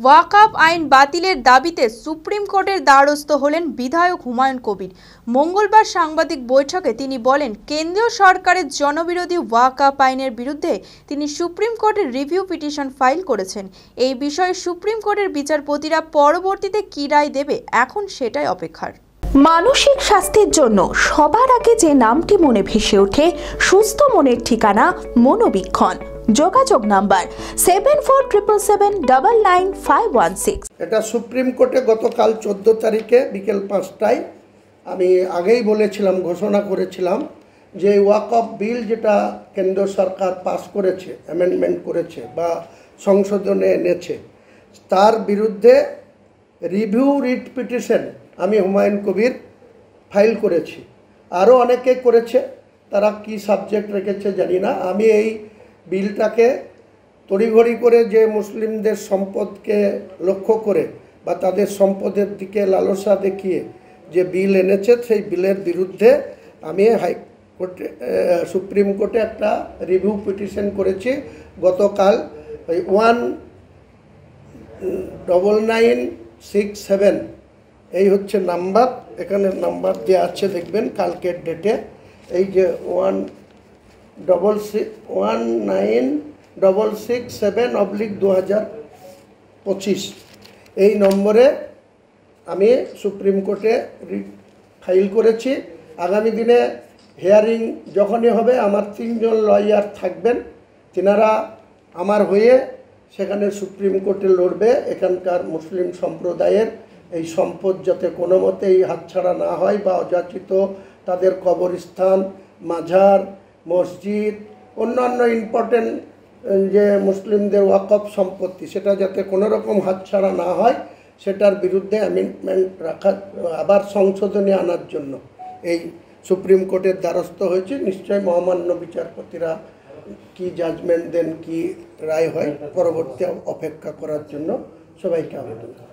ওয়াকফ আইন বাতিলের দাবিতে সুপ্রিম কোর্টের দ্বারস্থ হলেন বিধায়ক হুমায়ুন কবির। মঙ্গলবার সাংবাদিক বৈঠকে তিনি বলেন, কেন্দ্রীয় সরকারের জনবিরোধী ওয়াকফ আইনের বিরুদ্ধে তিনি সুপ্রিম কোর্টের রিভিউ পিটিশন ফাইল করেছেন। এই বিষয়ে সুপ্রিম কোর্টের বিচারপতিরা পরবর্তীতে কী রায় দেবে এখন সেটাই অপেক্ষার। মানসিক স্বাস্থ্যের জন্য সবার আগে যে নামটি মনে ভেসে ওঠে, সুস্থ মনের ঠিকানা মনোবীক্ষণ। যোগাযোগ নাম্বার 7477799516। এটা সুপ্রিম কোর্টে গতকাল 14 তারিখে বিকেল 5টায় আমি আগেই বলেছিলাম, ঘোষণা করেছিলাম যে ওয়াকফ বিল যেটা কেন্দ্র সরকার পাস করেছে, অ্যামেন্ডমেন্ট করেছে বা সংশোধনে এনেছে, তার বিরুদ্ধে রিভিউ রিট পিটিশন আমি হুমায়ুন কবির ফাইল করেছি। আরও অনেকে করেছে, তারা কি সাবজেক্ট রেখেছে জানি না। আমি এই বিলটাকে তড়িঘড়ি করে যে মুসলিমদের সম্পদকে লক্ষ্য করে বা তাদের সম্পদের দিকে লালসা দেখিয়ে যে বিল এনেছে, সেই বিলের বিরুদ্ধে আমি হাইকোর্টে সুপ্রিম কোর্টে একটা রিভিউ পিটিশন করেছি গতকাল। ওই 19967 এই হচ্ছে নাম্বার, এখানে নাম্বার দেওয়া আছে, দেখবেন কালকের ডেটে। এই যে 19667/2025 এই নম্বরে আমি সুপ্রিম কোর্টে ফাইল করেছি। আগামী দিনে হিয়ারিং যখনই হবে, আমার 3 জন লয়ার থাকবেন, তিনারা আমার হয়ে সেখানে সুপ্রিম কোর্টে লড়বে। এখানকার মুসলিম সম্প্রদায়ের এই সম্পদ যাতে কোনো মতেই হাতছাড়া না হয় বা অযাচিত তাদের কবরস্থান, মাজার, মসজিদ, অন্যান্য ইম্পর্টেন্ট যে মুসলিমদের ওয়াকফ সম্পত্তি, সেটা যাতে কোনো রকম হাতছাড়া না হয়, সেটার বিরুদ্ধে অ্যামেন্ডমেন্ট রাখা, আবার সংশোধনী আনার জন্য এই সুপ্রিম কোর্টের দ্বারস্থ হয়েছে। নিশ্চয়ই মহামান্য বিচারপতিরা কি জাজমেন্ট দেন, কি রায় হয়, পরবর্তী অপেক্ষা করার জন্য সবাইকে আবেদন করি।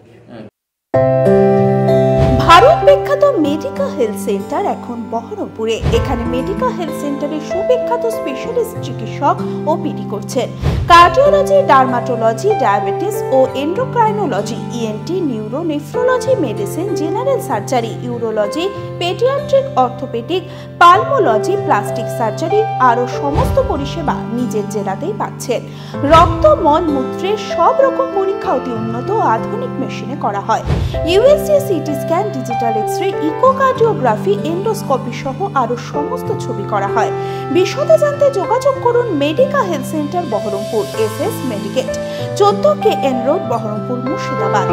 ভারত বিখ্যাত মেডিকা হেলথ সেন্টার এখন বহরমপুরে। এখানে মেডিকা হেলথ সেন্টারে সুবিখ্যাত স্পেশালিস্ট চিকিৎসক ওপিডি করছেন। কার্ডিওলজি, ডার্মাটোলজি, ডায়াবেটিস ও endocrinology, ENT, neuro, nephrology, medicine, general surgery, urology, paediatric, orthopaedic, pulmonology, plastic surgery আরও সমস্ত পরিষেবা নিজের জেলাতেই পাচ্ছেন। রক্ত, মল, মূত্রের সব রকম পরীক্ষা অতি উন্নত ও আধুনিক মেশিনে করা হয়। USG, CT scan, digital X-ray, echocardiography, endoscopy সহ আরো সমস্ত ছবি করা হয়। বিশদে জানতে যোগাযোগ করুন Medica health centre Berhampore, SS Medicate, 14 KN road, Berhampore, Murshidabad.